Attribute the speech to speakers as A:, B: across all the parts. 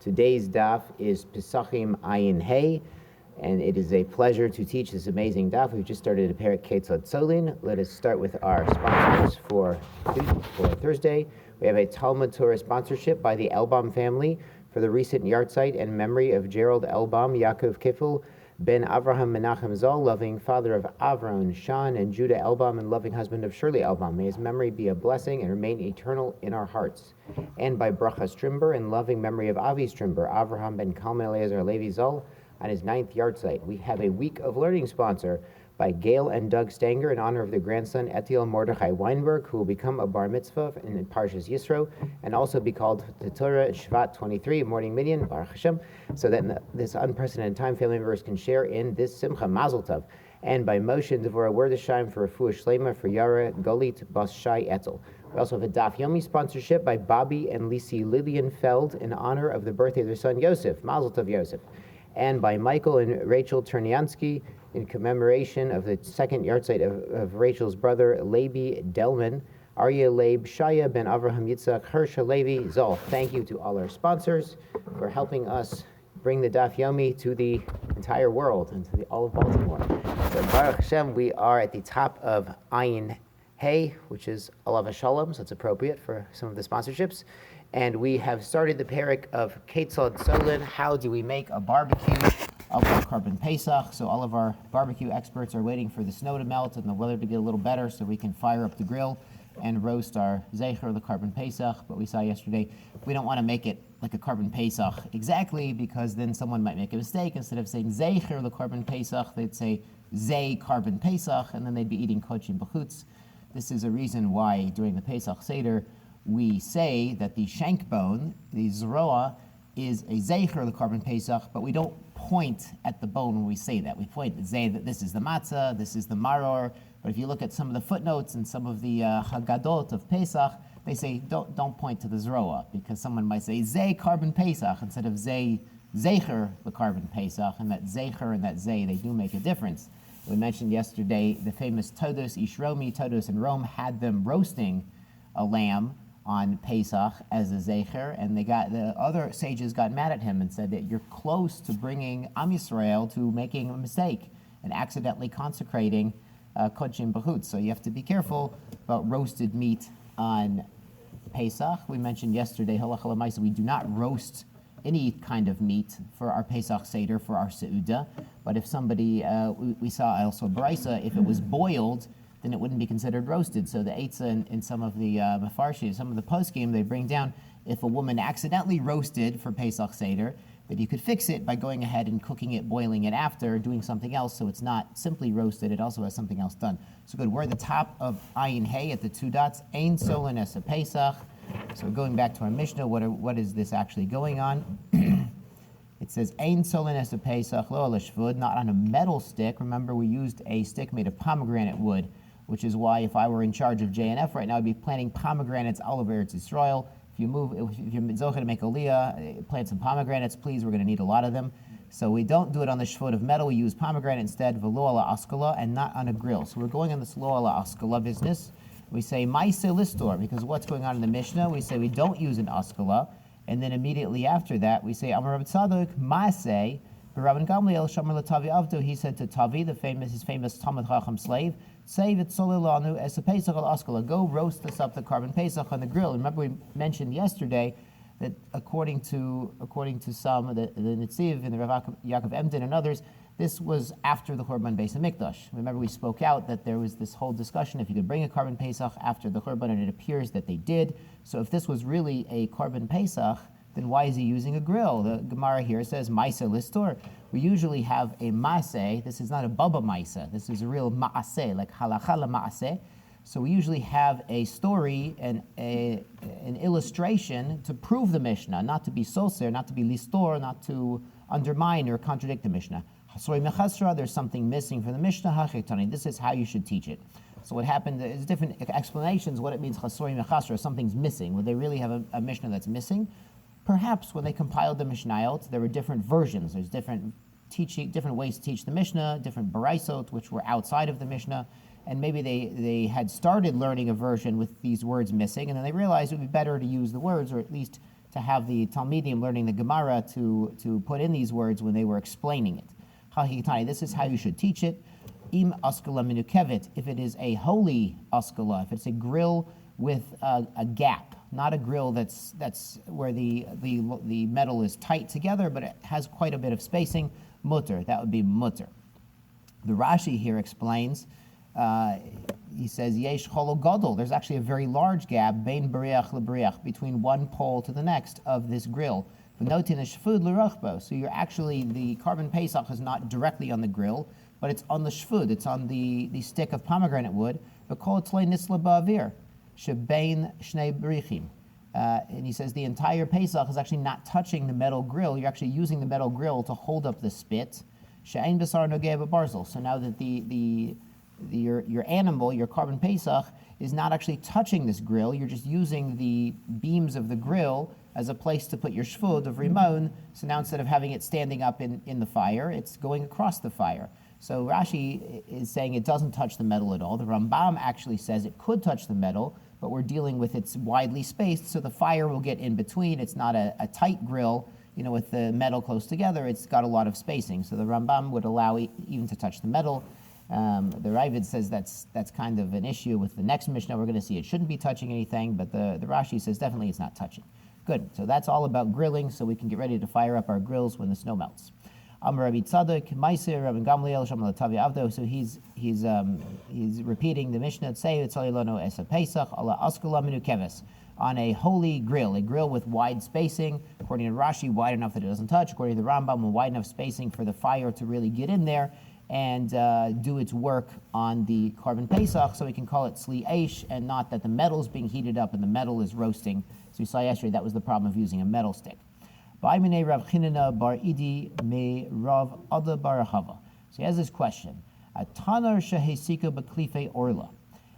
A: Today's daf is Pesachim Ayin Hey, and it is a pleasure to teach this amazing daf. We've just started a parak Ketzad Solin. Let us start with our sponsors for Thursday. We have a Talmud Torah sponsorship by the Elbaum family for the recent yahrzeit and memory of Gerald Elbaum, Yaakov Kifel, Ben Avraham Menachem Zal, loving father of Avron, Sean, and Judah Elbaum, and loving husband of Shirley Elbaum. May his memory be a blessing and remain eternal in our hearts. And by Bracha Strimber, in loving memory of Avi Strimber, Avraham Ben Kalman Eliezer Levi Zal, on his 9th yahrzeit. We have a week of learning sponsor by Gail and Doug Stanger in honor of their grandson Etiel Mordechai Weinberg, who will become a bar mitzvah in Parshas Yisro and also be called the Torah Shvat 23, morning minyan, Baruch Hashem, so that in this unprecedented time, family members can share in this Simcha Mazel Tov. And by Moshe and Devorah Werdesheim for Refuah Shlema for Yara Golit Bas Shai Etzel. We also have a Daf Yomi sponsorship by Bobby and Lisi Lilienfeld in honor of the birthday of their son Yosef, Mazel Tov Yosef. And by Michael and Rachel Terniansky in commemoration of the 2nd yahrzeit of Rachel's brother, Levi Delman, Arya Leib, Shaya Ben Avraham Yitzhak, Hersha Levi, Zol. Thank you to all our sponsors for helping us bring the Daf Yomi to the entire world and to all of Baltimore. So Baruch Hashem, we are at the top of Ayin Hey, which is Alav Shalom, so it's appropriate for some of the sponsorships. And we have started the parak of Ketzad Solin. How do we make a barbecue of Korban Pesach? So all of our barbecue experts are waiting for the snow to melt and the weather to get a little better so we can fire up the grill and roast our Zecher, the Korban Pesach. But we saw yesterday, we don't want to make it like a Korban Pesach exactly, because then someone might make a mistake. Instead of saying Zecher, the Korban Pesach, they'd say Zei Korban Pesach, and then they'd be eating Kochim B'chutz. This is a reason why during the Pesach Seder, we say that the shank bone, the zroa, is a zeicher, the Korban Pesach, but we don't point at the bone when we say that. We point and say that this is the matzah, this is the maror. But if you look at some of the footnotes and some of the Haggadot of Pesach, they say don't point to the zroa, because someone might say zei Korban Pesach instead of zeicher, the Korban Pesach, and that zeicher and that zei, they do make a difference. We mentioned yesterday the famous Todos Ishromi, Todos in Rome, had them roasting a lamb on Pesach as a Zecher, and the other sages got mad at him and said that you're close to bringing Am Yisrael to making a mistake and accidentally consecrating Kochim B'chutz. So you have to be careful about roasted meat on Pesach. We mentioned yesterday, halacha l'maisa, we do not roast any kind of meat for our Pesach Seder, for our Seudah. But if somebody, we saw also Baraisa, if it was boiled, then it wouldn't be considered roasted. So the Eitzah in some of the Mefarshim, some of the poskim, they bring down, if a woman accidentally roasted for Pesach Seder, that you could fix it by going ahead and cooking it, boiling it after, doing something else, so it's not simply roasted, it also has something else done. So good, we're at the top of Ayin Hey at the 2 dots, Ein Solin Es Pesach. So going back to our Mishnah, what is this actually going on? It says, Ein Solin Es Pesach, Lo Al Shvud, not on a metal stick. Remember, we used a stick made of pomegranate wood, which is why if I were in charge of JNF right now, I'd be planting pomegranates all over Eretz Yisrael. If you're zocheh to make aliyah, plant some pomegranates, please. We're going to need a lot of them. So we don't do it on the shvut of metal. We use pomegranate instead, v'lo ala askala, and not on a grill. So we're going on this lo ala askala business. We say maise listor, because what's going on in the Mishnah? We say we don't use an askala, and then immediately after that, we say Amar Rav Tzadok maase. But Rabban Gamliel Shomer LaTavi Avdo, he said to Tavi, his famous Talmud Chacham slave, Save it solilanu as a Pesach al Askala. Go roast us up the Korban Pesach on the grill. Remember, we mentioned yesterday that according to some, the Nitziv and the Rav Yaakov Emden and others, this was after the Churban Beis HaMikdash. Remember, we spoke out that there was this whole discussion if you could bring a Korban Pesach after the Churban, and it appears that they did. So if this was really a Korban Pesach, then why is he using a grill? The Gemara here says, Maise Listor. We usually have a Maase. This is not a Baba Maise. This is a real Maase, like Halacha la Maase. So we usually have a story and an illustration to prove the Mishnah, not to be Soser, not to be Listor, not to undermine or contradict the Mishnah. Hasori Mechasra, there's something missing from the Mishnah. Hachetani, this is how you should teach it. So what happened, there's different explanations what it means, Hasori Mechasra, something's missing. Would they really have a Mishnah that's missing? Perhaps when they compiled the Mishnayot, there were different versions. There's different ways to teach the Mishnah, different baraisot, which were outside of the Mishnah, and maybe they had started learning a version with these words missing, and then they realized it would be better to use the words, or at least to have the Talmidim learning the Gemara to put in these words when they were explaining it. Hahikitani, this is how you should teach it. Im askala minukevet, if it is a holy askala, if it's a grill with a gap, not a grill that's where the metal is tight together, but it has quite a bit of spacing, mutter, that would be mutter. The Rashi here explains, he says, Yesh cholo gadol, there's actually a very large gap, bein bariach lebariach, between one pole to the next of this grill. So you're actually, the carbon pesach is not directly on the grill, but it's on the shvud, it's on the stick of pomegranate wood, but kol tlei nisla ba'avir, shebein shnei berichim. And he says the entire pesach is actually not touching the metal grill, you're actually using the metal grill to hold up the spit. She'ein basar nogeh b'barzel. So now that your animal, your carbon pesach, is not actually touching this grill, you're just using the beams of the grill as a place to put your shvud of rimon. So now instead of having it standing up in the fire, it's going across the fire. So Rashi is saying it doesn't touch the metal at all. The Rambam actually says it could touch the metal, but we're dealing with it's widely spaced, so the fire will get in between. It's not a tight grill, with the metal close together. It's got a lot of spacing. So the Rambam would allow even to touch the metal. The Ravid says that's kind of an issue with the next Mishnah. We're going to see it shouldn't be touching anything, but the Rashi says definitely it's not touching. Good. So that's all about grilling, so we can get ready to fire up our grills when the snow melts. Amar Rabbi Tzadok, Meiser, Rabbi Gamliel, Shem Latavi Avdo. So he's repeating the Mishnah. Say Tzali Lono Esa Pesach Ala Askala Minu Keves, on a holy grill, a grill with wide spacing. According to Rashi, wide enough that it doesn't touch. According to the Rambam, wide enough spacing for the fire to really get in there and do its work on the carbon pesach, so we can call it sli eish, and not that the metal is being heated up and the metal is roasting. So we saw yesterday that was the problem of using a metal stick. Rav Chinina bar Idi me Rav Ada bar Hava. So he has this question: a tanar shehesika b'klife orla,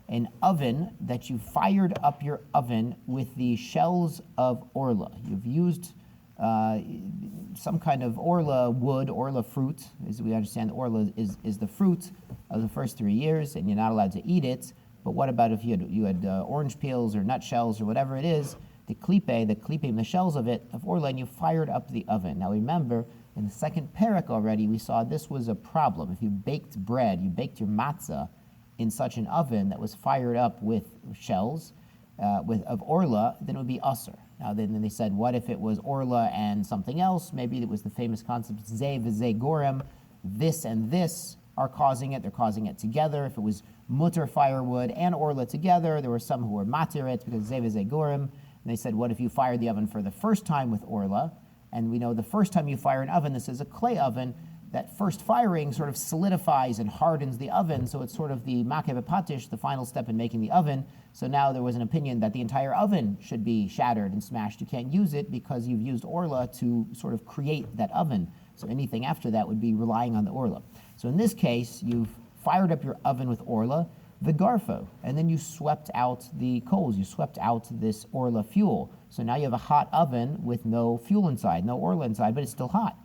A: an oven that you fired up your oven with the shells of orla. You've used some kind of orla wood, orla fruit, as we understand. Orla is the fruit of the first 3 years, and you're not allowed to eat it. But what about if you had orange peels or nut shells or whatever it is, the klipim, the shells of orla, and you fired up the oven. Now remember, in the second parak already, we saw this was a problem. If you baked bread, you baked your matzah in such an oven that was fired up with shells of orla, then it would be usr. Now then they said, what if it was orla and something else? Maybe it was the famous concept zeh v'zeh gorem. This and this are causing it. They're causing it together. If it was mutter firewood and orla together, there were some who were matir it because zeh v'zeh gorem. And they said, what if you fired the oven for the first time with orla? And we know the first time you fire an oven, this is a clay oven, that first firing sort of solidifies and hardens the oven, so it's sort of the makeh patish, the final step in making the oven. So now there was an opinion that the entire oven should be shattered and smashed. You can't use it because you've used orla to sort of create that oven. So anything after that would be relying on the orla. So in this case, you've fired up your oven with orla, the garfo, and then you swept out the coals. You swept out this orla fuel. So now you have a hot oven with no fuel inside, no orla inside, but it's still hot.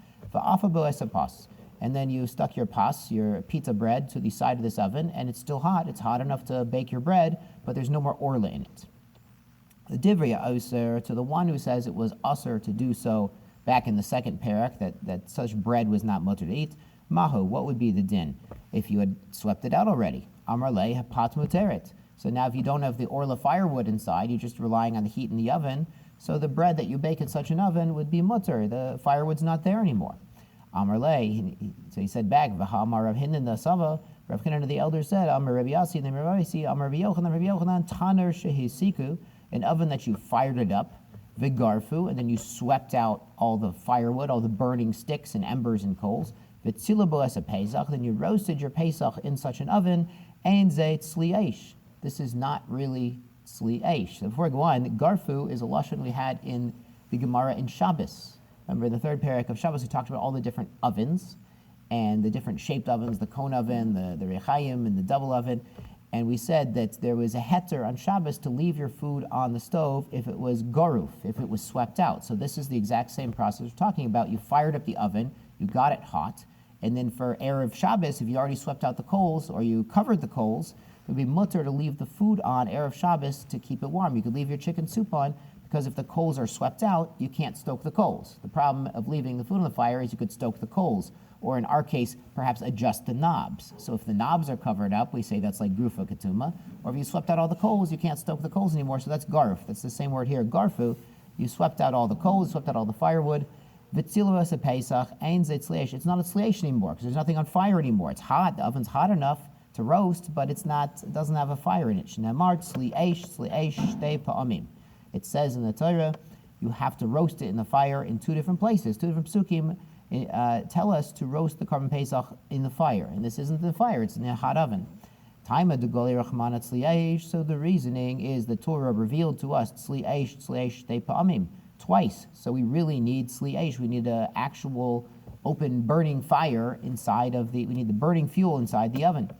A: And then you stuck your pizza bread to the side of this oven, and it's still hot. It's hot enough to bake your bread, but there's no more orla in it. The divrei oser, to the one who says it was usher to do so back in the second parak, that such bread was not mutter to eat, mahu, what would be the din if you had swept it out already? Amar le hapat muteret. So now if you don't have the orla firewood inside, you're just relying on the heat in the oven, so the bread that you bake in such an oven would be mutter. The firewood's not there anymore. Amar le, so he said back, V'ha'amar Rav Hinan the Sava, Rav Hinan the elder said, Amar Rabbi Yasi, and then Rabbi Yasi, Amar Rabbi Yochanan, Taner Shehisiku, an oven that you fired it up, Vigarfu, and then you swept out all the firewood, all the burning sticks and embers and coals, V'tzila bo'esa Pesach, then you roasted your Pesach in such an oven, and Zayt Sli Eish. This is not really Sli Eish. So before I go on, Garfu is a lashon we had in the Gemara in Shabbos. Remember the third parak of Shabbos, we talked about all the different ovens and the different shaped ovens, the cone oven, the rechayim, and the double oven. And we said that there was a heter on Shabbos to leave your food on the stove if it was garuf, if it was swept out. So this is the exact same process we're talking about. You fired up the oven, you got it hot, and then for Erev Shabbos, if you already swept out the coals or you covered the coals, it would be mutter to leave the food on Erev Shabbos to keep it warm. You could leave your chicken soup on, because if the coals are swept out, you can't stoke the coals. The problem of leaving the food on the fire is you could stoke the coals, or in our case, perhaps adjust the knobs. So if the knobs are covered up, we say that's like grufa ketuma, or if you swept out all the coals, you can't stoke the coals anymore, so that's garf. That's the same word here, garfu. You swept out all the coals, swept out all the firewood. Vitzilu Pesach, ein zetzleish. It's not a tzleish anymore, because there's nothing on fire anymore. It's hot, the oven's hot enough to roast, but it doesn't have a fire in it. Shneimar tzleish shtei pa'amim. It says in the Torah, you have to roast it in the fire in two different places. Two different psukim tell us to roast the Korban Pesach in the fire. And this isn't the fire, it's in a hot oven. Taima de Goli Rachmana tzleish. So the reasoning is the Torah revealed to us tzleish shtei pa'amim, twice. So we really need tzleish. We need an actual open burning fire inside of we need the burning fuel inside the oven.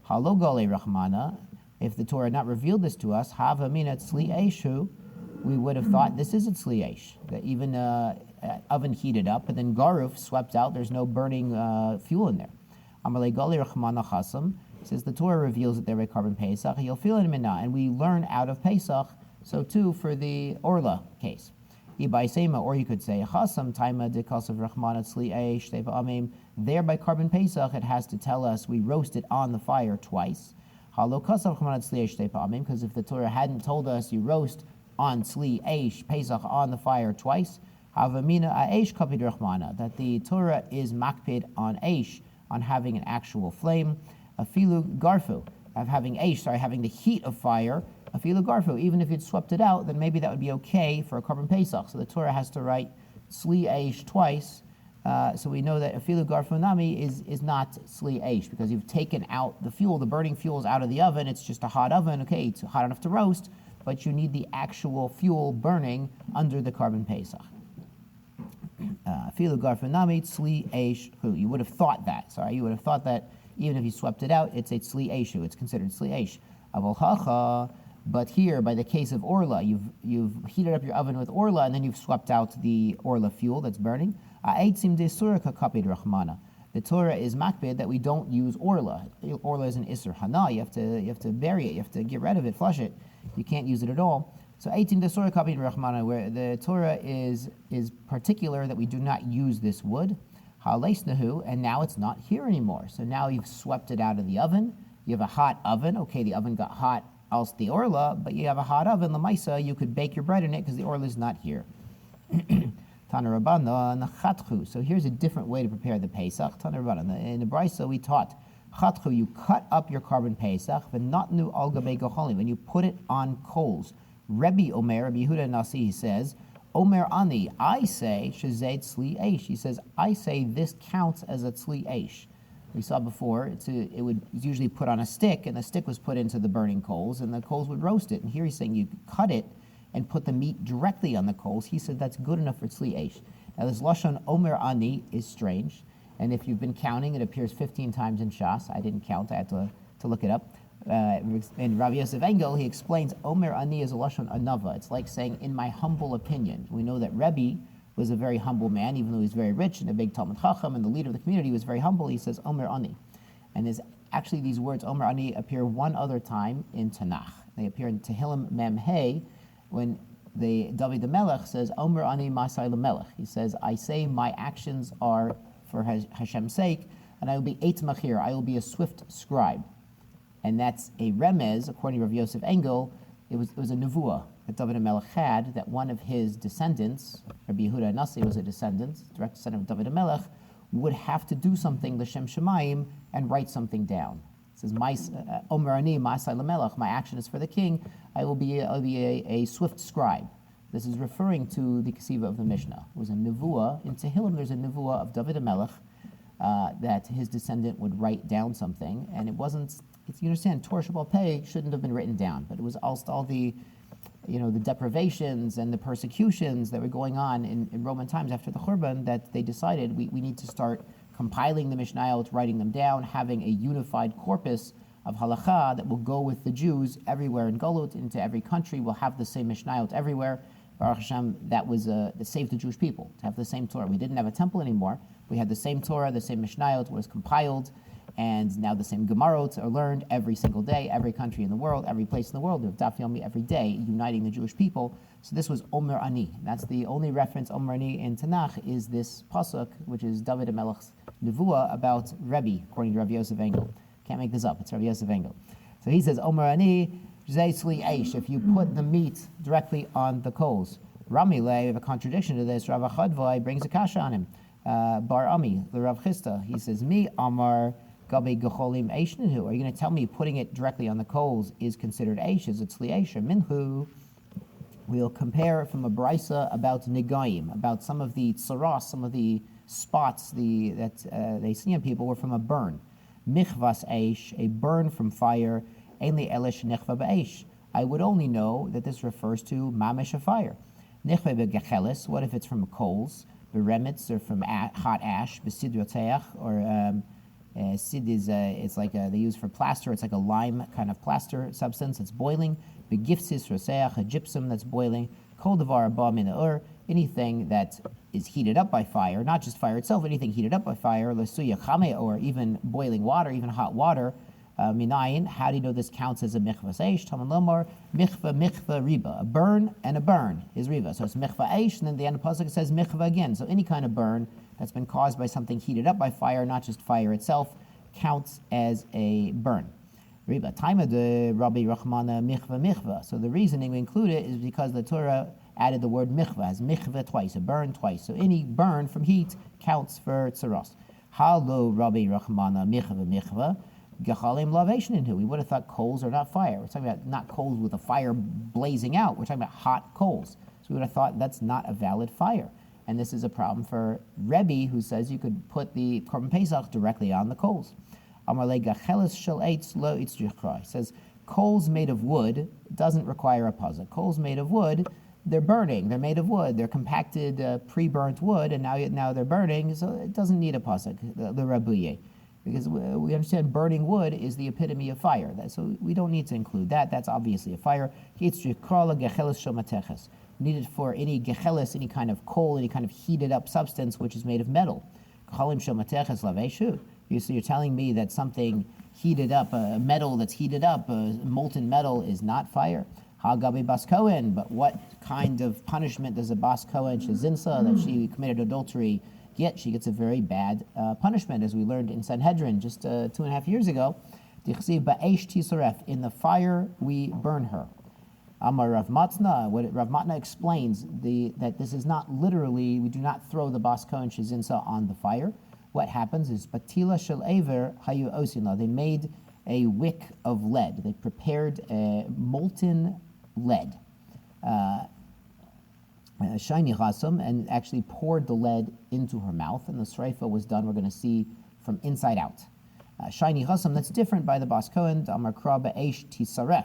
A: Halo Goli Rachmana. If the Torah had not revealed this to us, Hava Mina tzleishu, we would have thought this is a tzleish, that even oven heated up, but then garuf swept out, there's no burning fuel in there. Amalei Gali Rachmana Chasam says the Torah reveals that they're a Korban Pesach, you'll feel it mina, and we learn out of Pesach, so too for the Orla case. Ibai Sema, or you could say Chasam Taima de Kasav Rachmana Tzleish Teva Amim. There by Korban Pesach, it has to tell us we roast it on the fire twice. Halo Kasav Rachmana Tzleish Teva Amim, because if the Torah hadn't told us you roast on Tzleish Pesach on the fire twice, Havamina Aish Kapid Rachmana, that the Torah is makpid on Aish, on having an actual flame. Afilu Garfu, of having the heat of fire. Afilu Garfu, even if you'd swept it out, then maybe that would be okay for a Korban Pesach. So the Torah has to write Sli Aish twice, so we know that Afilu Garfu Nami is not Sli Aish, because you've taken out the fuel, the burning fuel is out of the oven, it's just a hot oven, okay, it's hot enough to roast, but you need the actual fuel burning under the Korban Pesach. Afilu Garfu Nami Sli Aish Hu. You would have thought that even if you swept it out, it's a Tzli Eshu, it's considered Tzli Esh. Avol Hacha, but here, by the case of Orla, you've heated up your oven with Orla, and then you've swept out the Orla fuel that's burning. Ha'etzim de suraka kapid rachmana. The Torah is makbid that we don't use Orla. Orla is an Isser Hana, you have to bury it, you have to get rid of it, flush it. You can't use it at all. So 18 de suraka kapid rachmana, where the Torah is particular that we do not use this wood. And now it's not here anymore. So now you've swept it out of the oven. You have a hot oven. Okay, the oven got hot, else the Orla, but you have a hot oven, Lamaisa, you could bake your bread in it because the Orla is not here. Tana Rabbana, Chatchu. So here's a different way to prepare the Pesach. Tana Rabbana. In the Brisa we taught, Chatchu, you cut up your Korban Pesach, but not new al gabe gochalim, when you put it on coals. Rebbe Omer, Rabbi Yehuda Nasi, he says, Omer Ani, I say, Shezet Tzli Eish. He says, I say this counts as a Tzli Eish. We saw before, it's usually put on a stick, and the stick was put into the burning coals, and the coals would roast it. And here he's saying you cut it and put the meat directly on the coals. He said that's good enough for Tzli Eish. Now this Lashon Omer Ani is strange, and if you've been counting, it appears 15 times in Shas. I didn't count, I had to look it up. In Rav Yosef Engel, he explains Omer Ani is a Lashon Anava. It's like saying, in my humble opinion. We know that Rebbe was a very humble man, even though he's very rich and a big Talmud Chacham and the leader of the community was very humble. He says Omer Ani. And actually these words Omer Ani appear one other time in Tanakh. They appear in Tehillim Mem Hey, when David the Melech says Omer Ani Masai Melech. He says, I say my actions are for Hashem's sake, and I will be Eit Machir, I will be a swift scribe. And that's a remez, according to Rav Yosef Engel, it was a nevuah that David HaMelech had, that one of his descendants, Rabbi Yehuda Nasi was a descendant, direct descendant of David HaMelech, would have to do something, L'Shem Shemayim, and write something down. It says, Omer Ani Ma'asai L'Melech, my action is for the king, I will be a swift scribe. This is referring to the Akiva of the Mishnah. It was a nevuah. In Tehillim, there's a nevuah of David HaMelech, that his descendant would write down something, and it wasn't, you understand, Torah Shabbat Pei shouldn't have been written down, but it was all the deprivations and the persecutions that were going on in Roman times after the Churban that they decided we need to start compiling the Mishnayot, writing them down, having a unified corpus of halacha that will go with the Jews everywhere in Golut, into every country. We'll have the same Mishnayot everywhere. Baruch Hashem, that was to save the Jewish people, to have the same Torah. We didn't have a temple anymore. We had the same Torah, the same Mishnayot was compiled,
B: And now the same Gemarot are learned every single day, every country in the world, every place in the world. We have Daf Yomi every day, uniting the Jewish people. So this was Omer Ani. That's the only reference, Omer Ani, in Tanakh is this pasuk, which is David HaMelech's Nevuah about Rebbe, according to Rav Yosef Engel. Can't make this up, it's Rav Yosef Engel. So he says, Omer Ani, Zeisli Eish, if you put the meat directly on the coals. Rami Le, we have a contradiction to this. Rav Achadvai brings a kasha on him. Bar Ami, the Rav Chisda, he says, Mi Amar Gabi Gecholim Eishnhu. Are you going to tell me putting it directly on the coals is considered Eish? Is it Tzli Eish or Minhu? We'll compare from a brisa about Nigayim, about some of the tsaras, some of the spots that they see on people were from a burn. Michvas Eish, a burn from fire. Ainli Elish Nechva B'Eish. I would only know that this refers to Mamish, a fire. Nechva B'Gechelis, what if it's from coals? Beremitz, or from hot ash. B'Sid Yoteach, or Sid is it's like they use for plaster. It's like a lime kind of plaster substance. It's boiling. Begifsis Roseach, a gypsum that's boiling. Kol Devar Ba Min Ur, anything that is heated up by fire, not just fire itself, anything heated up by fire. Lesuya Chame, or even boiling water, even hot water. Minayin, how do you know this counts as a michvah eish? Talmud Lomar, michvah riba. A burn and a burn is riba. So it's michvah eish, and then the end of the pasuk says michvah again. So any kind of burn that's been caused by something heated up by fire, not just fire itself, counts as a burn. Riba. Taima de Rabbi Rachmana michvah. So the reasoning we include it is because the Torah added the word michvah, as michvah twice, a burn twice. So any burn from heat counts for tzaros. Halo Rabbi Rachmana michvah. Gechalim lavation. We would have thought coals are not fire. We're talking about not coals with a fire blazing out. We're talking about hot coals. So we would have thought that's not a valid fire. And this is a problem for Rebbe, who says you could put the Korban Pesach directly on the coals. Amarle gachelis shel eitz lo eitz jichra. He says coals made of wood doesn't require a puzzle. Coals made of wood, they're burning. They're made of wood. They're compacted, pre-burnt wood, and now they're burning. So it doesn't need a pasuk. The Rabbuye. Because we understand burning wood is the epitome of fire. So we don't need to include that. That's obviously a fire. Needed for any gechelis, any kind of coal, any kind of heated up substance which is made of metal. So you're telling me that something heated up, a metal that's heated up, molten metal is not fire. Hagabi Bas Kohen, but what kind of punishment does a Bas Kohen Shazinsa, that she committed adultery, get? She gets a very bad punishment, as we learned in Sanhedrin just 2.5 years ago. In the fire we burn her. Amar Rav Matna, what Rav Matna explains, that this is not literally, we do not throw the Bas Kohen Shazinsa on the fire. What happens is, Batila Shel Aver Hayu Osina, they made a wick of lead. They prepared molten lead. Shiny chasam, and actually poured the lead into her mouth, and the sreifa was done, we're going to see, from inside out. Shiny chasam, that's different by the Bas Kohen. Amar kra be'esh tisaref,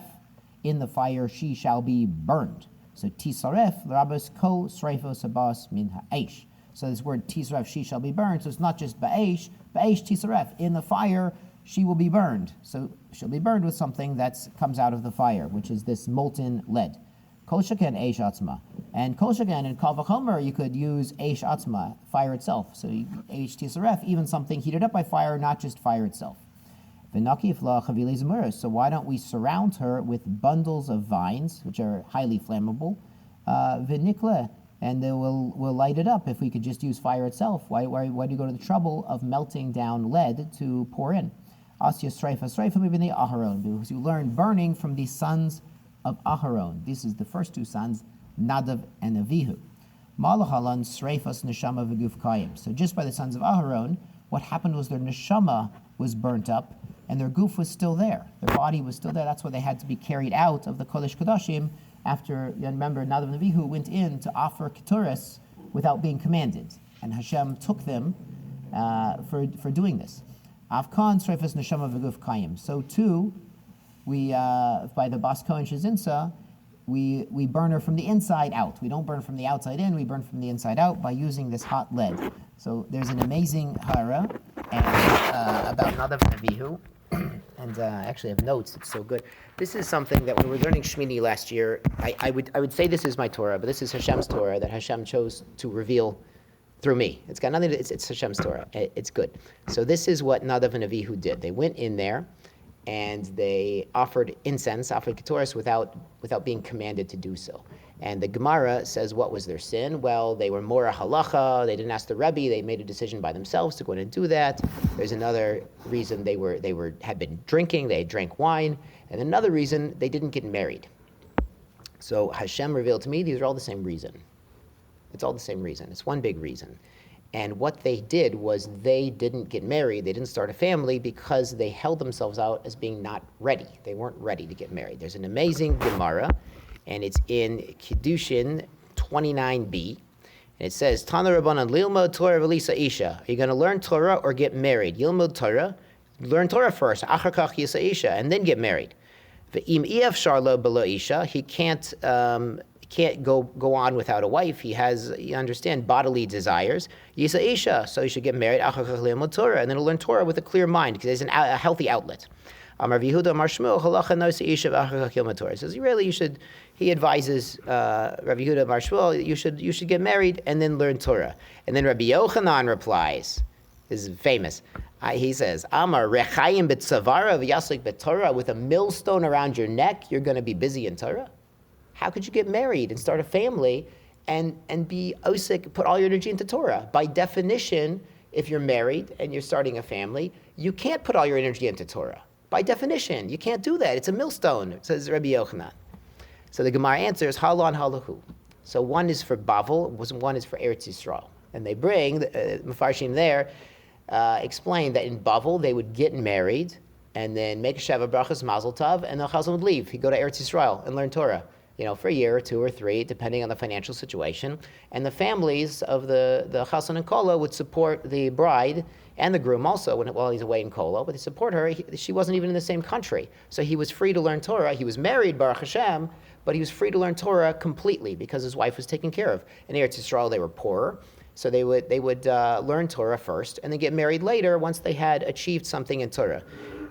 B: in the fire she shall be burned. So tisaref, l'rabos kol sreifa sabas min ha'esh. So this word tisaref, she shall be burned, so it's not just be'esh tisaref, in the fire she will be burned. So she'll be burned with something that comes out of the fire, which is this molten lead. Kol shaken eish atzma. And kol shaken in kal v'chomer, you could use eish atzma, fire itself. So eish tisaref, even something heated up by fire, not just fire itself. V'nakif la chavili zemuros. So why don't we surround her with bundles of vines, which are highly flammable, v'nikle, and then we'll light it up if we could just use fire itself. Why do you go to the trouble of melting down lead to pour in? Asya streifa maybe the Aharon, because you learn burning from the sons of Aharon. This is the first two sons, Nadav and Avihu. Malachalan sreifas neshama v'guf kayim. So just by the sons of Aharon, what happened was their neshama was burnt up, and their goof was still there. Their body was still there. That's why they had to be carried out of the Kodesh Kodashim after, you remember, Nadav and Avihu went in to offer Keturis without being commanded. And Hashem took them for doing this. Avkan sreifas neshama v'guf kayim. So too, we by the Bas Kohen Shazinsa, we burn her from the inside out. We don't burn from the outside in, we burn from the inside out by using this hot lead. So there's an amazing hara about Nadav and Avihu, and I actually have notes, it's so good. This is something that when we were learning Shmini last year, I would say this is my Torah, but this is Hashem's Torah that Hashem chose to reveal
A: through me. It's got nothing to, it's Hashem's Torah. It's good. So this is what Nadav and Avihu did. They went in there and they offered incense, offered Keturah without being commanded to do so. And the Gemara says, what was their sin? Well, they were Mora Halacha, they didn't ask the Rebbe, they made a decision by themselves to go in and do that. There's another reason they had been drinking, they drank wine, and another reason they didn't get married. So Hashem revealed to me, these are all the same reason. It's all the same reason. It's one big reason. And what they did was they didn't get married, they didn't start a family because they held themselves out as being not ready. They weren't ready to get married. There's an amazing Gemara, and it's in Kiddushin 29b. And it says, Tana Rabbanan Lilmod Torah V'Lisa Isha. Are you going to learn Torah or get married? Yilmod Torah, learn Torah first, Achar Kach Yisa Isha, and then get married. V'im Ef Sharlo B'Lo Isha. He can't go on without a wife. He has, you understand, bodily desires. Yisa Isha, so he should get married. Achar Kach Lilmod Torah, and then he'll learn Torah with a clear mind because there's a healthy outlet. Amar Yehuda Amar Shmuel Halacha Nosi Isha V'Achar Kach Yilmod Torah. He says, really, you should. He advises Rabbi Yehuda Amar Shmuel, you should get married and then learn Torah. And then Rabbi Yochanan replies, this is famous. He says, Amar Rechayim B'Tzavara V'Yaslik B'Torah, with a millstone around your neck, you're going to be busy in Torah. How could you get married and start a family and be osik, put all your energy into Torah? By definition, if you're married and you're starting a family, you can't put all your energy into Torah. By definition, you can't do that. It's a millstone, says Rabbi Yochanan. So the Gemara answers, Halon Halahu. So one is for Bavel, one is for Eretz Yisrael. And they bring, Mefarshim there, explain that in Bavel they would get married and then make a Sheva Brachas Mazel Tov, and the Chazan would leave. He'd go to Eretz Yisrael and learn Torah, for a year or two or three, depending on the financial situation. And the families of the Chassan and Kola would support the bride and the groom also while he's away in Kola, but they support her. She wasn't even in the same country. So he was free to learn Torah. He was married, Baruch Hashem, but he was free to learn Torah completely because his wife was taken care of. In Eretz Yisrael, they were poorer, so they would learn Torah first and then get married later once they had achieved something in Torah.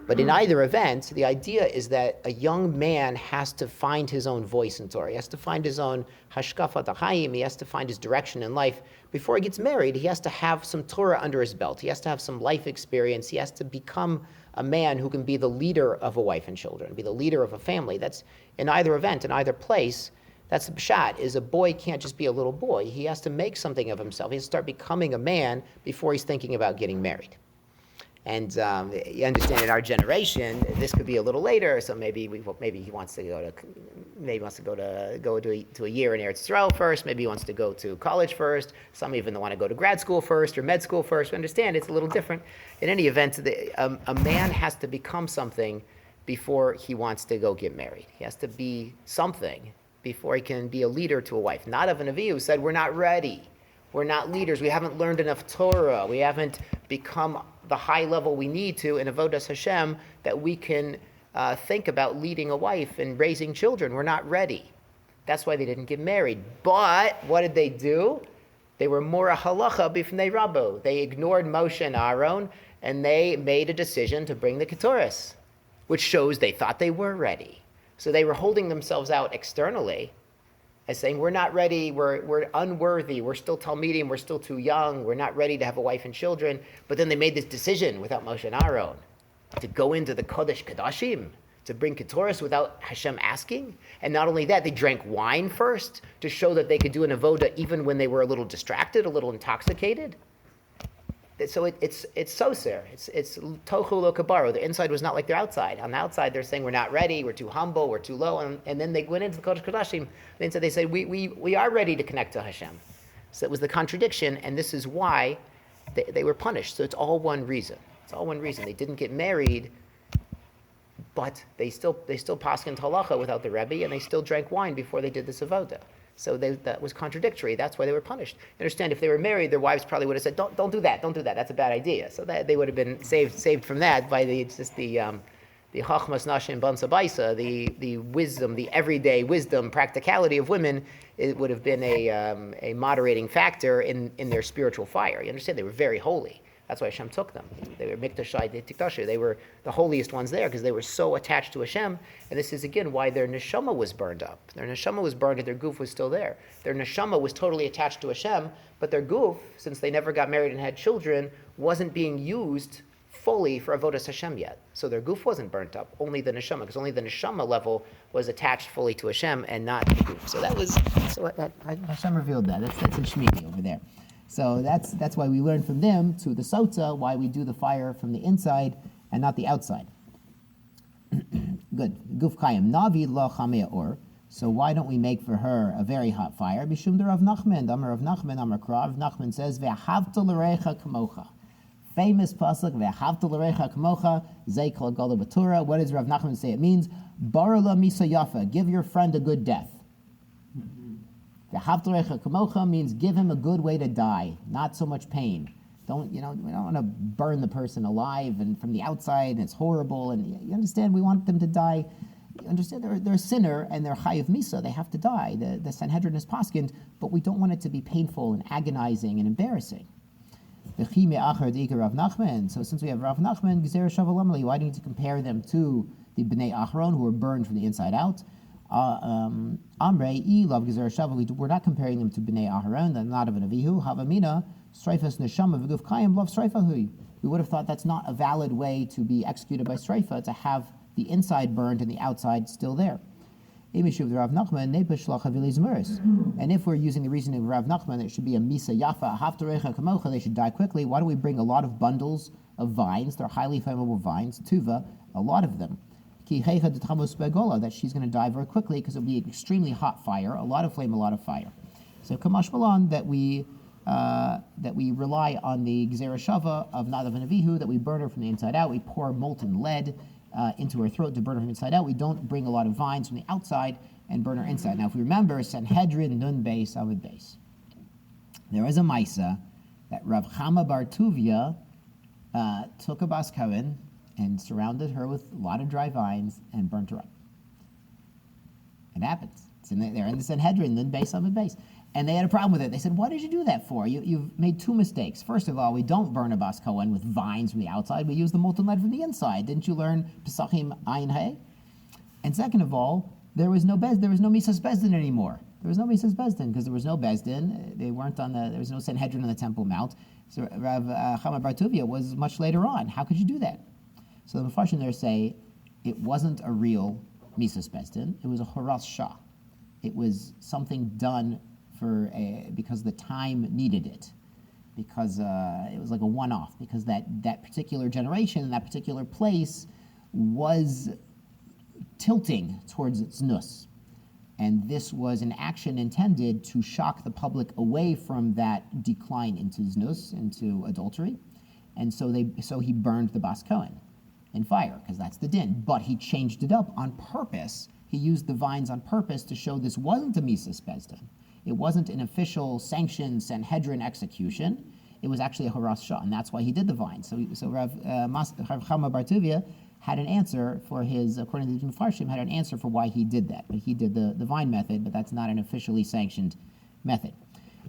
A: But in either event, the idea is that a young man has to find his own voice in Torah. He has to find his own hashkafat ha'chaim. He has to find his direction in life. Before he gets married, he has to have some Torah under his belt. He has to have some life experience. He has to become a man who can be the leader of a wife and children, be the leader of a family. That's in either event, in either place. That's the pshat, is a boy can't just be a little boy. He has to make something of himself. He has to start becoming a man before he's thinking about getting married. And you understand, in our generation, this could be a little later. So maybe he wants to go to a year in Eretz Yisrael first. Maybe he wants to go to college first. Some even want to go to grad school first or med school first. We understand it's a little different. In any event, a man has to become something before he wants to go get married. He has to be something before he can be a leader to a wife. Nadav and Avihu said, "We're not ready. We're not leaders. We haven't learned enough Torah. We haven't become the high level we need to in Avodas Hashem that we can think about leading a wife and raising children. We're not ready." That's why they didn't get married. But what did they do? They were more a halacha b'fnei Rabbo. They ignored Moshe and Aaron, and they made a decision to bring the Keturahs, which shows they thought they were ready. So they were holding themselves out externally as saying, we're not ready, we're unworthy, we're still Talmidim, we're still too young, we're not ready to have a wife and children. But then they made this decision without Moshe and Aaron to go into the Kodesh Kadashim, to bring Keturahs without Hashem asking. And not only that, they drank wine first to show that they could do an avoda even when they were a little distracted, a little intoxicated. So it's soser. It's tochu lo kabaro. The inside was not like their outside. On the outside, they're saying we're not ready, we're too humble, we're too low, and then they went into the Kodesh Kodashim. Then they said we are ready to connect to Hashem. So it was the contradiction, and this is why they were punished. So it's all one reason. It's all one reason. They didn't get married, but they still paskin halacha without the Rebbe, and they still drank wine before they did this avoda. So that was contradictory. That's why they were punished. You understand, if they were married, their wives probably would have said, don't do that, that's a bad idea. So that they would have been saved from that by the chachmas nashim ban sabaisa, the wisdom, the everyday wisdom, practicality of women. It would have been a moderating factor in their spiritual fire. You understand, they were very holy. That's why Hashem took them. They were Mikdashai Tikdashi. They were the holiest ones there because they were so attached to Hashem. And this is again why their neshama was burned up. Their neshama was burned and their goof was still there. Their neshama was totally attached to Hashem, but their goof, since they never got married and had children, wasn't being used fully for Avodas Hashem yet. So their goof wasn't burnt up, only the neshama, because only the neshama level was attached fully to Hashem and not the goof. So that was,
B: Hashem revealed that. That's in Shmini over there. So that's why we learn from them to the sota, why we do the fire from the inside and not the outside. Good. Guf kayim navi lo chamea or. So why don't we make for her a very hot fire? Bishum de Rav Nachman, Amar Rav Nachman, Amar Kra. Rav Nachman says, ve'ahavta l'reicha kamocha. Famous pasuk, ve'ahavta l'reicha kamocha, zei kol gala b'Torah. What does Rav Nachman say? It means, barala misa yafa, give your friend a good death. Ve'ahavta l'reicha kamocha means give him a good way to die, not so much pain. We don't want to burn the person alive and from the outside, and it's horrible, and you understand, we want them to die. You understand, they're a sinner and they're chayiv misa, they have to die. The Sanhedrin is paskind, but we don't want it to be painful and agonizing and embarrassing. So since we have Rav Nachman, why do you need to compare them to the Bnei Achron who were burned from the inside out? We're not comparing them to Bnei Aharon, the not of an Avihu. Havamina, Streifas Neshama V'Guf Kayim Love Streifahui. We would have thought that's not a valid way to be executed by Streifa, to have the inside burned and the outside still there. And if we're using the reasoning of Rav Nachman, it should be a Misa Yafa, Haftarecha Kamocha, they should die quickly. Why don't we bring a lot of bundles of vines? They're highly flammable vines, Tuva, a lot of them. That she's going to die very quickly because it'll be an extremely hot fire, a lot of flame, a lot of fire. So Kamash Malan, that we rely on the Gzera Shava of Nadav and Avihu, that we burn her from the inside out, we pour molten lead into her throat to burn her from inside out. We don't bring a lot of vines from the outside and burn her inside. Now, if we remember, Sanhedrin Nun Beis Amud Beis, there is a Maisa that Rav Chama Bar Tuvia took a Bas Kohen and surrounded her with a lot of dry vines and burnt her up. It happens. They're in the Sanhedrin Nun Beis Amud Beis. And they had a problem with it. They said, "Why did you do that for? You've made two mistakes. First of all, we don't burn a Bas Kohen with vines from the outside. We use the molten lead from the inside. Didn't you learn Pesachim Ayin Hay? And second of all, there was no Misas Bezdin anymore. There was no Misas Bezdin because there was no Bezdin. There was no Sanhedrin on the Temple Mount. So Rav Chama Bar Tuvia was much later on. How could you do that?" So the Mefarshim there say it wasn't a real Misas Bezdin. It was a Horas Shah. It was something done because the time needed it, because it was like a one-off, because that particular generation and that particular place was tilting towards its nus. And this was an action intended to shock the public away from that decline into znus, into adultery. And so he burned the Bas Kohen in fire, because that's the din. But he changed it up on purpose. He used the vines on purpose to show this wasn't a Misas Bezdin. It wasn't an official sanctioned Sanhedrin execution. It was actually a Horas Shah, and that's why he did the vine. So Rav Chama Bar Tuvia had an answer for his, according to the Mefarshim, had an answer for why he did that. But he did the vine method, but that's not an officially sanctioned method.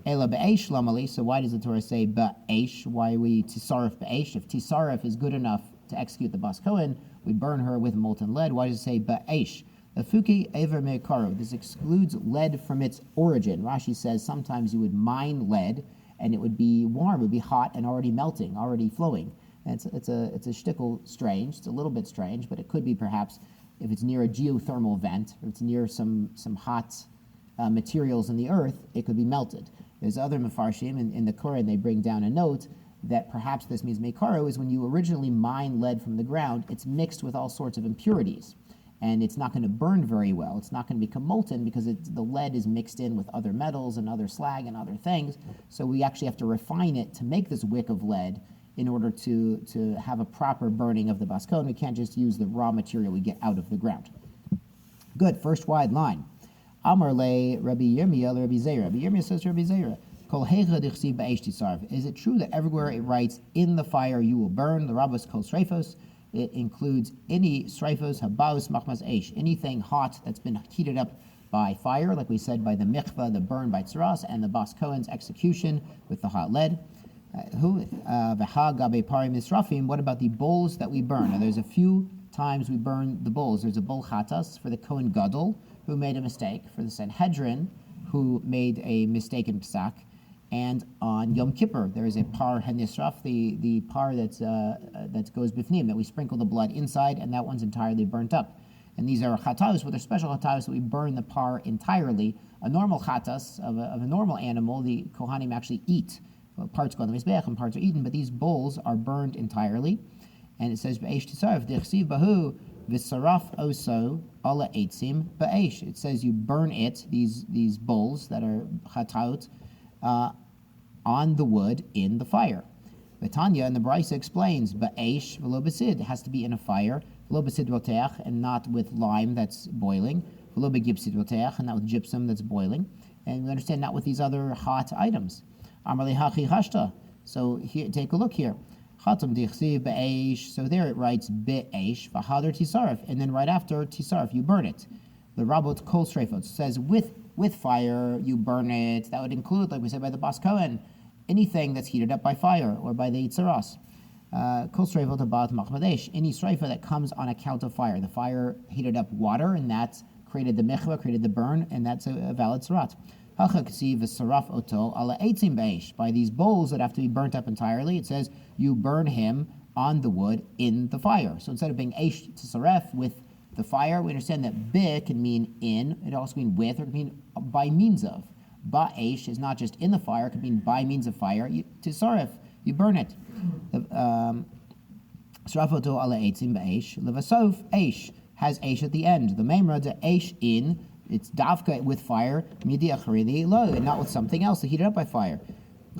B: Ela be'esh lamali, so why does the Torah say be'esh? Why we tisarif be'esh? If tisarif is good enough to execute the Bas Kohen, we burn her with molten lead. Why does it say be'esh? Afuki ever me'karo. This excludes lead from its origin. Rashi says sometimes you would mine lead and it would be warm, it would be hot and already melting, already flowing. And it's a shtickle strange. It's a little bit strange, but it could be perhaps if it's near a geothermal vent or it's near some hot materials in the earth, it could be melted. There's other mefarshim in the Koran, they bring down a note that perhaps this means me'karo is when you originally mine lead from the ground, it's mixed with all sorts of impurities. And it's not going to burn very well. It's not going to become molten because the lead is mixed in with other metals and other slag and other things. So we actually have to refine it to make this wick of lead in order to have a proper burning of the Bas Kohen. We can't just use the raw material we get out of the ground. Good, first wide line. Amar le Rabbi Yirmiyah Rabbi Zera. Rabbi Yirmiyah says to Rabbi Zera, Kol heicha dichsi ba'esh tisarv. Is it true that everywhere it writes, in the fire you will burn, the rabbis kol streifos? It includes any streifos, habaus, machmas eish, anything hot that's been heated up by fire, like we said, by the mikvah, the burn by tzaras, and the Bas Kohen's execution with the hot lead. What about the bowls that we burn? Now, there's a few times we burn the bowls. There's a bowl chatas for the Kohen Gadol, who made a mistake, for the Sanhedrin, who made a mistake in Pesach, and on Yom Kippur there is a par hanisraf, the par that goes bifnim, that we sprinkle the blood inside, and that one's entirely burnt up. And these are chatas, but they're special chatas that we burn the par entirely. A normal chatas of a normal animal, the Kohanim actually eat. Parts go on the mizbeach and parts are eaten, but these bowls are burned entirely. And it says, B'esh tisaref, dichsiv bahu, v'saraf oso, ala eitzim, b'esh. It says you burn it, these bowls that are chataut, on the wood in the fire. Tanya and the Brisa explains, ba'esh v'lo b'sid, it has to be in a fire, v'lo b'sid roteach, and not with lime that's boiling, v'lo b'gipsid roteach, and not with gypsum that's boiling, and we understand not with these other hot items. Amar li hachi hashta. So here, take a look here. Chatam dichsiv ba'esh. So there it writes be'esh v'hader tisaref, and then right after tisaref you burn it. The Rabot Kol Sreifot says with fire you burn it. That would include, like we said by the Bas Kohen, anything that's heated up by fire or by the Yitzaras. Kol Sreifot abat machmadesh. Any sreifa that comes on account of fire. The fire heated up water, and that created the mechva, created the burn, and that's a valid sarat. By these bowls that have to be burnt up entirely, it says you burn him on the wood in the fire. So instead of being eish to saref with the fire, we understand that be can mean in, it also can mean with, or it can mean by means of. Ba eish is not just in the fire, it can mean by means of fire. To saref, you burn it. Sarafoto ala eitzim ba'esh. Levasof eish has eish at the end. The memra de eish in. It's davka with fire, midi acharili lo, and not with something else to heat it up by fire.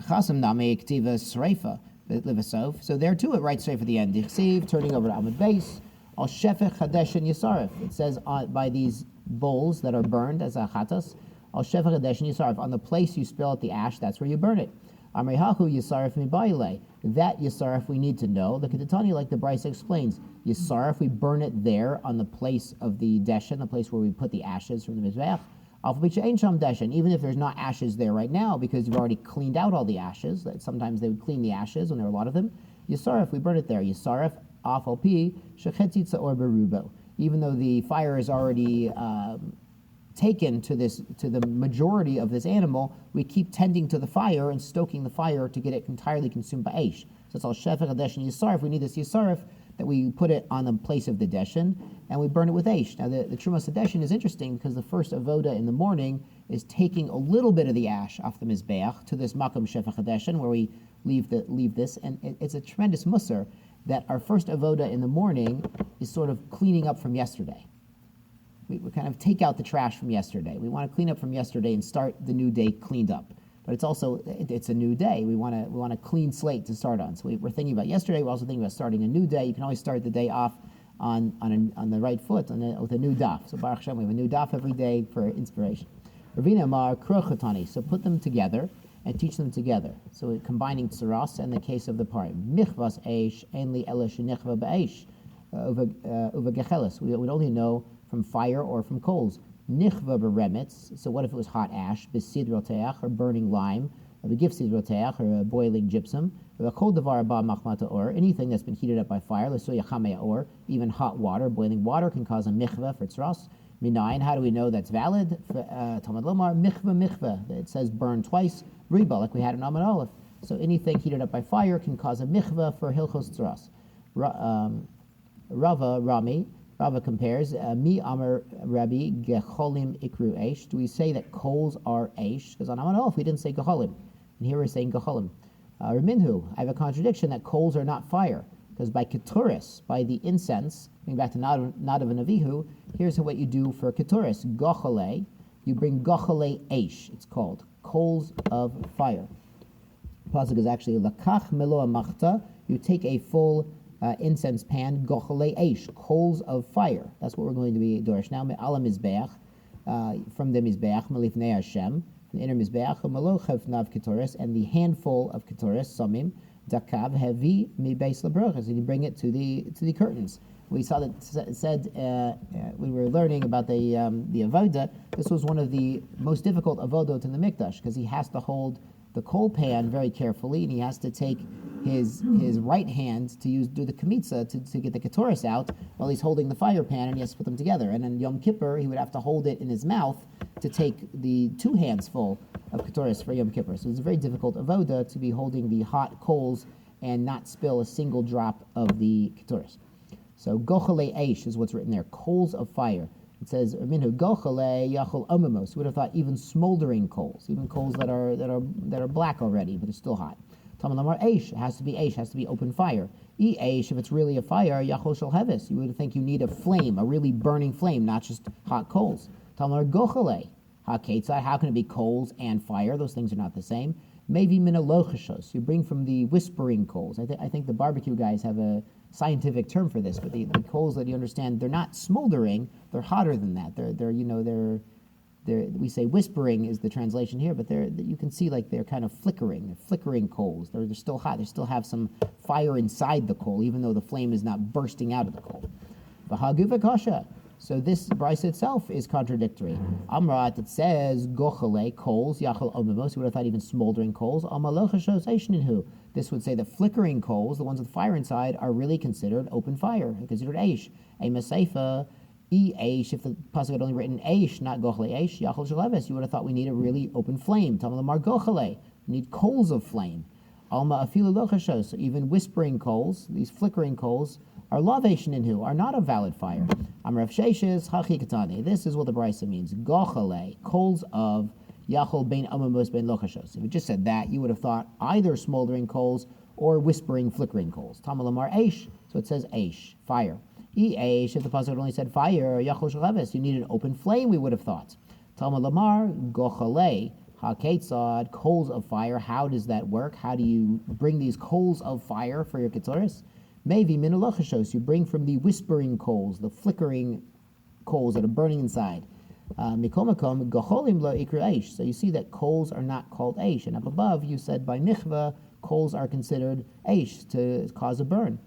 B: Chasam name ktiva sreifa livasov. So there too it writes sreifa at the end. Dichsiv, turning over to Amud Beis, al shefech hadesh and yisaref. It says by these bowls that are burned as a chatas, al shefech hadesh and yisaref. On the place you spill out the ash, that's where you burn it. Amrihahu yisaref mibaile. That yisaref we need to know. The Ketatani, like the Brisa explains, yisaref we burn it there on the place of the deshen, the place where we put the ashes from the mizbeach. Deshen, even if there's not ashes there right now, because you've already cleaned out all the ashes. That sometimes they would clean the ashes when there were a lot of them. Yisaref we burn it there. Yisaref afal pi shechetzitza or berubo. Even though the fire is already taken to the majority of this animal, we keep tending to the fire and stoking the fire to get it entirely consumed by Aish. So it's all Shefech, Hadesh, and Yisaref. We need this Yisaref that we put it on the place of the Deshen, and we burn it with Aish. Now the Trumas Deshen is interesting because the first avoda in the morning is taking a little bit of the ash off the Mizbeach to this Makam Shefech Hadeshen, where we leave this, and it's a tremendous musar that our first avoda in the morning is sort of cleaning up from yesterday. We kind of take out the trash from yesterday. We want to clean up from yesterday and start the new day cleaned up. But it's also, it's a new day. We want a clean slate to start on. So we're thinking about yesterday. We're also thinking about starting a new day. You can always start the day off on the right foot with a new daf. So Baruch Hashem, we have a new daf every day for inspiration. Ravina Amar Krochatani. So put them together and teach them together. So combining tsaras and the case of the part. Michvas eish enli ela shenichva ba'eish uva gechelis. We would only know from fire or from coals. Nichva beremetz. So what if it was hot ash? Besid roteach, or burning lime. Begifsid roteach, or boiling gypsum. Kol davar ba machmata or, anything that's been heated up by fire. Lesoya chamei or, even hot water, boiling water can cause a michva for tzras. Minayin, how do we know that's valid? Talmud Lomar, michva. It says burn twice. Riba, like we had in Amud Aleph. So anything heated up by fire can cause a michva for hilchos tzras. Rava compares, mi amar Rabbi gecholim ikru eish. Do we say that coals are eish? Because on Amud Aleph we didn't say gecholim, and here we're saying gecholim. Reminhu, I have a contradiction that coals are not fire, because by keturis, by the incense, going back to Nadav and Avihu, here's what you do for keturis. Gochale, you bring gochale eish, it's called, coals of fire. Pasuk is actually lakach melo machta, you take a full incense pan, gochale eish, coals of fire. That's what we're going to be dorish now. Ala mizbeach, from the mizbeach, malifnei Hashem, the inner mizbeach, malochav nav ketoris, and the handful of ketoris, samim, dakav hevi mi beis labrochas, and you bring it to the curtains. We saw that it said we were learning about the avoda. This was one of the most difficult avodot in the mikdash because he has to hold the coal pan very carefully, and he has to take his right hand to do the kamitza to get the ketoris out while he's holding the fire pan, and he has to put them together. And then Yom Kippur, he would have to hold it in his mouth to take the 2 hands full of ketoris for Yom Kippur. So it's a very difficult avoda to be holding the hot coals and not spill a single drop of the ketoris. So gochale eish is what's written there, coals of fire. It says minhu gochale yachol omamos. You would have thought even smoldering coals, even coals that are black already, but they're still hot. Talmud Lamar eish, it has to be eish, has to be open fire. E eish, if it's really a fire, yachol shel heves. You would think you need a flame, a really burning flame, not just hot coals. Talmud gochale haketzai. How can it be coals and fire? Those things are not the same. Maybe minalochashos. You bring from the whispering coals. I think the barbecue guys have a scientific term for this, but the coals that you understand, they're not smoldering, they're hotter than that. We say whispering is the translation here, but you can see like they're kind of flickering. They're flickering coals. They're still hot. They still have some fire inside the coal, even though the flame is not bursting out of the coal. V'haguvakasha. So this brisa itself is contradictory. Amrat, it says gochale coals yachal omimos. You would have thought even smoldering coals. Amalachashos eishninhu. This would say that flickering coals, the ones with fire inside, are really considered open fire, considered eish. A maseifa, e eish. If the pasuk had only written eish, not gochale eish, yachal shaleves, you would have thought we need a really open flame. Tamalamar gochale. We need coals of flame. Alma afilu lochashos. Even whispering coals, these flickering coals, are laveshininu, are not a valid fire. Amrav sheishes hachikatani. This is what the brisa means. Gochale, coals of yachol bein amamos bein lochashos. If it just said that, you would have thought either smoldering coals or whispering, flickering coals. Tamalamar eish, so it says eish, fire. E eish, if the pasuk only said fire, yachol shaleves, you need an open flame, we would have thought. Tamalamar gochale, haketzad, coals of fire. How does that work? How do you bring these coals of fire for your ketzoris? Maybe minalochashos, you bring from the whispering coals, the flickering coals that are burning inside. Mikomakom gacholim lo ikra eish. So you see that coals are not called eish. And up above, you said by nichva, coals are considered eish to cause a burn.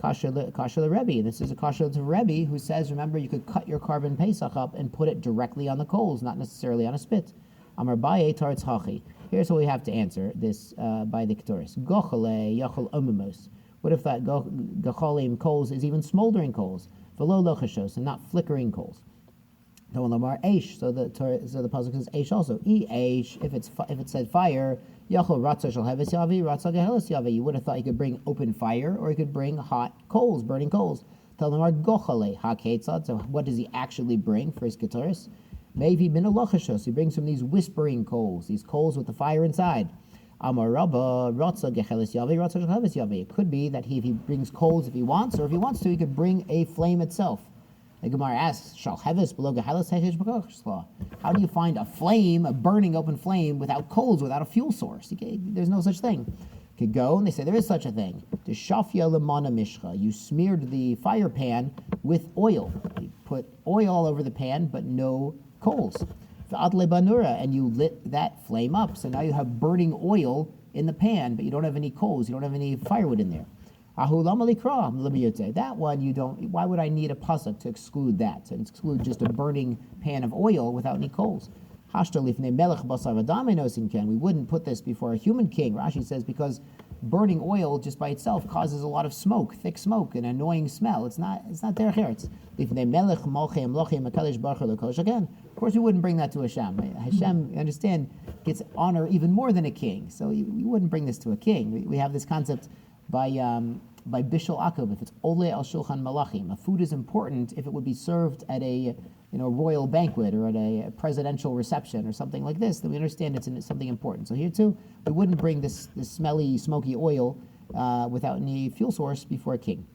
B: Kasha le Rebbe. And this is a kasha to Rebbe who says, remember, you could cut your carbon pesach up and put it directly on the coals, not necessarily on a spit. Amar baye tartz hachi. Here's what we have to answer this by the Ketores. Gochale yachol omimos. Would have thought gacholim coals is even smoldering coals, v'lo lochashos, and not flickering coals. Lamar eish. So the pasuk says eish also. E eish. If it said fire, yachol ratzah shel heves yavi, ratzah geheles yavi. You would have thought you could bring open fire, or you could bring hot coals, burning coals. Lamar gochale haketzad. So what does he actually bring for his ketoris? Maybe minalochashos. He brings from these whispering coals, these coals with the fire inside. Amarabba Ratza Gecheles Yavi, Ratza Gecheles Yavi. It could be that if he brings coals if he wants, or if he wants to, he could bring a flame itself. The Gemara asks, Shal Heves below Gecheles Hechesh B'Kochsla. How do you find a flame, a burning open flame, without coals, without a fuel source? There's no such thing. Could go, and they say there is such a thing. The Shafya Lemana Mishcha. You smeared the fire pan with oil. You put oil all over the pan, but no coals. And you lit that flame up. So now you have burning oil in the pan, but you don't have any coals, you don't have any firewood in there. That one you don't. Why would I need a pasuk to exclude that? To exclude just a burning pan of oil without any coals. We wouldn't put this before a human king. Rashi says because burning oil just by itself causes a lot of smoke, thick smoke, an annoying smell. It's not derech eretz. Again, of course, we wouldn't bring that to Hashem. Hashem, understand, gets honor even more than a king. So you wouldn't bring this to a king. We have this concept by Bishul Akub. If it's Ole al Shulchan Malachim, a food is important if it would be served at a royal banquet or at a presidential reception or something like this, then we understand it's something important. So here too, we wouldn't bring this smelly, smoky oil without any fuel source before a king.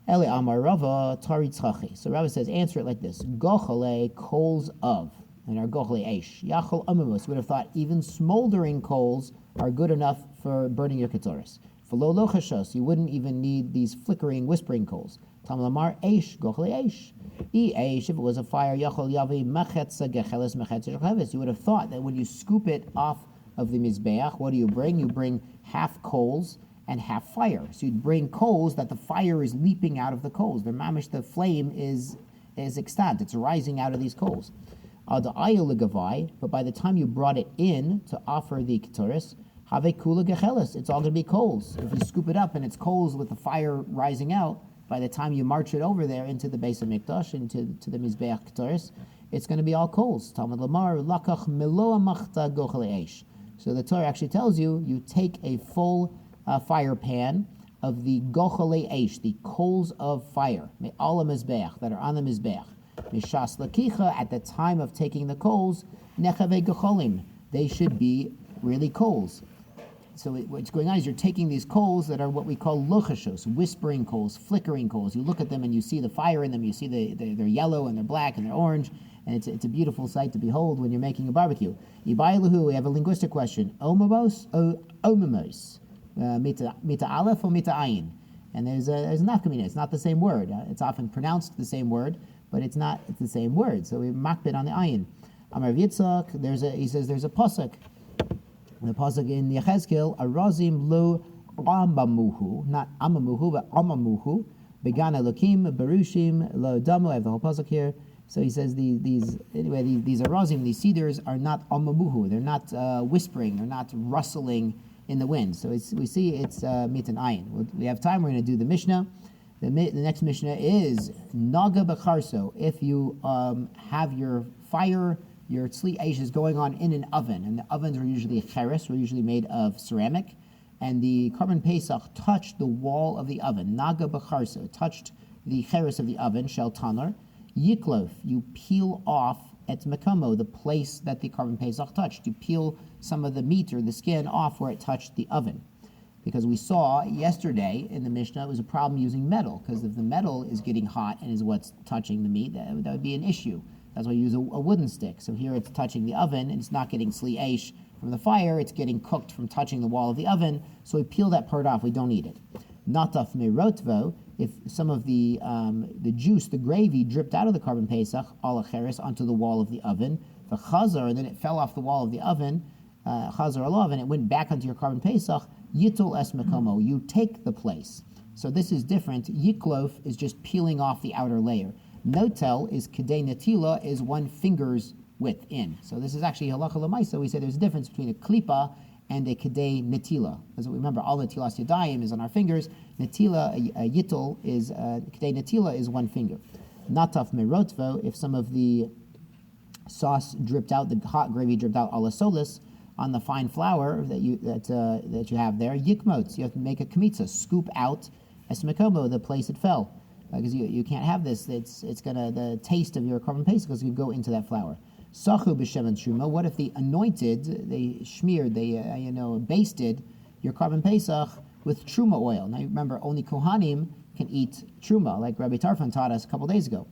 B: Ele Amar Rava Tari Tzachi. So Rava says, answer it like this: Gochale, coals of, and our Gochale Eish. Yachol Amamos. Would have thought even smoldering coals are good enough for burning your ketzoris. V'lo lochashos. You wouldn't even need these flickering, whispering coals. Tam Lamar Eish, Gochale Eish. E Eish, if it was a fire, Yachol Yavi Machetza Gecheles Machetza Shecheves. You would have thought that when you scoop it off of the Mizbeach, what do you bring? You bring half coals and half fire. So you'd bring coals that the fire is leaping out of the coals. The flame is extant. It's rising out of these coals. But by the time you brought it in to offer the ketores, Have kula gechelis. It's all going to be coals. If you scoop it up and it's coals with the fire rising out, by the time you march it over there into the base of Mikdash, into the Mizbeach Ketores, it's going to be all coals. Talmud Lamar, lakach meloa machta gochele eish. So the Torah actually tells you, you take a full fire pan of the gochele eish, the coals of fire, me'ala Mizbeach, that are on the Mizbeach. Mishas lakicha, at the time of taking the coals, nechave gocholim, they should be really coals. So what's going on is you're taking these coals that are what we call lochashos, whispering coals, flickering coals. You look at them and you see the fire in them. You see they're yellow and they're black and they're orange, and it's a beautiful sight to behold when you're making a barbecue. Ibailahu, we have a linguistic question. Omamos o omamos? Mita aleph or mita ayin? And there's a nafkamina. It's not the same word. It's often pronounced the same word, but it's the same word. So we makbid on the ayin. Amar Yitzchak, he says there's a pasuk. The pasuk in Yechezkel, Arazim lo amamuhu, not amamuhu, but amamuhu. Began Elokim, Berushim, lo damu. I have the whole pasuk here. So he says these arazim, these cedars are not amamuhu. They're not whispering. They're not rustling in the wind. So we see it's mit and ayin. We have time. We're going to do the Mishnah. The next Mishnah is naga becharso. If you have your fire, your tzli eish is going on in an oven, and the ovens are usually cheres, are usually made of ceramic, and the Korban Pesach touched the wall of the oven, naga b'charso, touched the cheres of the oven, shel tanar, yiklof, you peel off et mekomo, the place that the Korban Pesach touched. You peel some of the meat or the skin off where it touched the oven. Because we saw yesterday in the Mishnah, it was a problem using metal, because if the metal is getting hot and is what's touching the meat, that would be an issue. That's why you use a wooden stick. So here it's touching the oven, and it's not getting sli eish from the fire, it's getting cooked from touching the wall of the oven, so we peel that part off, we don't eat it. Nataf merotvo, if some of the juice, the gravy, dripped out of the Korban Pesach, ala cheres, onto the wall of the oven, the chazar, and then it fell off the wall of the oven, chazar alav, and it went back onto your Korban Pesach, yitul es mekomo, you take the place. So this is different. Yiklof is just peeling off the outer layer. Notel is kedei netila, is one finger's width in. So this is actually halacha l'maisa. We say there's a difference between a klipa and a kedei netila. As we remember, all netilas yadayim is on our fingers. Netila, a yitul, is kedei netila is one finger. Nataf merotvo, if some of the sauce dripped out, the hot gravy dripped out ala solis on the fine flour that you have there, yikmots, you have to make a kmitza, scoop out esmekomo, the place it fell. Because you can't have this. It's gonna, the taste of your Korban Pesach is going to go into that flour. Sachu b'shemen truma. What if they anointed, they smeared, they basted your Korban Pesach with truma oil? Now you remember, only kohanim can eat truma, like Rabbi Tarfon taught us a couple days ago.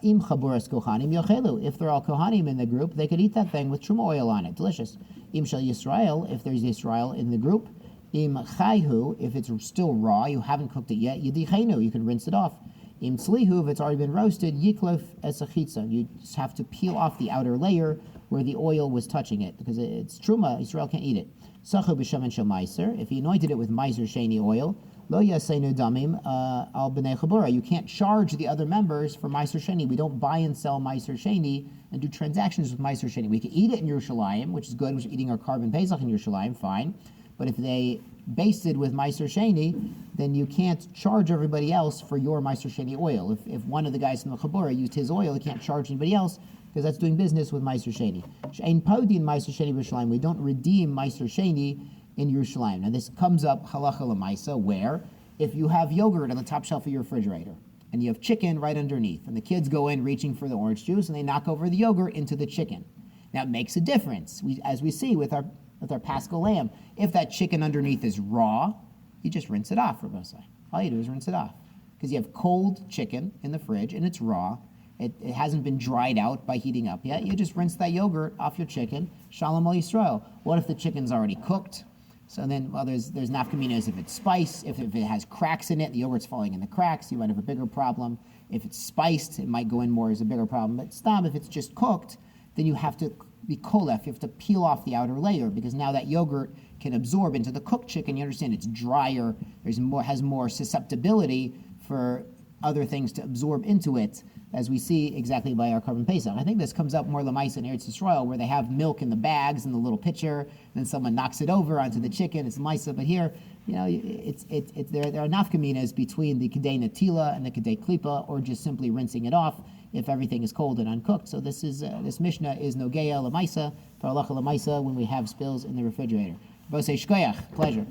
B: Im chaburas kohanim yochelu. If they're all kohanim in the group, they could eat that thing with truma oil on it. Delicious. Im shel Yisrael. If there's Yisrael in the group. Im chayhu, if it's still raw, you haven't cooked it yet, yidichenu, you can rinse it off. Im tzlihu, if it's already been roasted, yiklof es achitza, you just have to peel off the outer layer where the oil was touching it, because it's truma, Israel can't eat it. Sachu b'shemen shel meiser, if he anointed it with meiser sheni oil, lo yaseinu damim al b'nei chabura, you can't charge the other members for meiser sheni. We don't buy and sell meiser sheni and do transactions with meiser sheni. We can eat it in Yerushalayim, which is good, we're eating our Korban Pesach in Yerushalayim, fine. But if they basted with Meiser Sheni, then you can't charge everybody else for your Meiser Sheni oil. If one of the guys from the Chabura used his oil, he can't charge anybody else because that's doing business with Meiser Sheni. She'ein podin Meiser Sheni b'Yerushalayim. We don't redeem Meiser Sheni in Yerushalayim. Now this comes up halacha l'maisa, where if you have yogurt on the top shelf of your refrigerator and you have chicken right underneath, and the kids go in reaching for the orange juice and they knock over the yogurt into the chicken. Now it makes a difference, as we see with our Paschal lamb. If that chicken underneath is raw, you just rinse it off, Rabbosai. All you do is rinse it off. Because you have cold chicken in the fridge and it's raw. It hasn't been dried out by heating up yet. You just rinse that yogurt off your chicken. Shalom al Yisrael. What if the chicken's already cooked? So then, well, there's nafkaminas if it's spiced. If it has cracks in it, the yogurt's falling in the cracks, you might have a bigger problem. If it's spiced, it might go in more as a bigger problem. But stam, if it's just cooked, then you have to be kolef, you have to peel off the outer layer, because now that yogurt can absorb into the cooked chicken. You understand it's drier, has more susceptibility for other things to absorb into it as we see exactly by our Korban Pesach. I think this comes up more Lamaisa in Eretz Yisrael, where they have milk in the bags in the little pitcher, and then someone knocks it over onto the chicken. It's Maisa, but here, there are nafkaminas between the Kedei Natila and the Kedei Klipa, or just simply rinsing it off if everything is cold and uncooked. So this Mishnah is Nogeya Lamaisa, for Halacha Lamaisa, when we have spills in the refrigerator. Bosei Shkoyach, pleasure.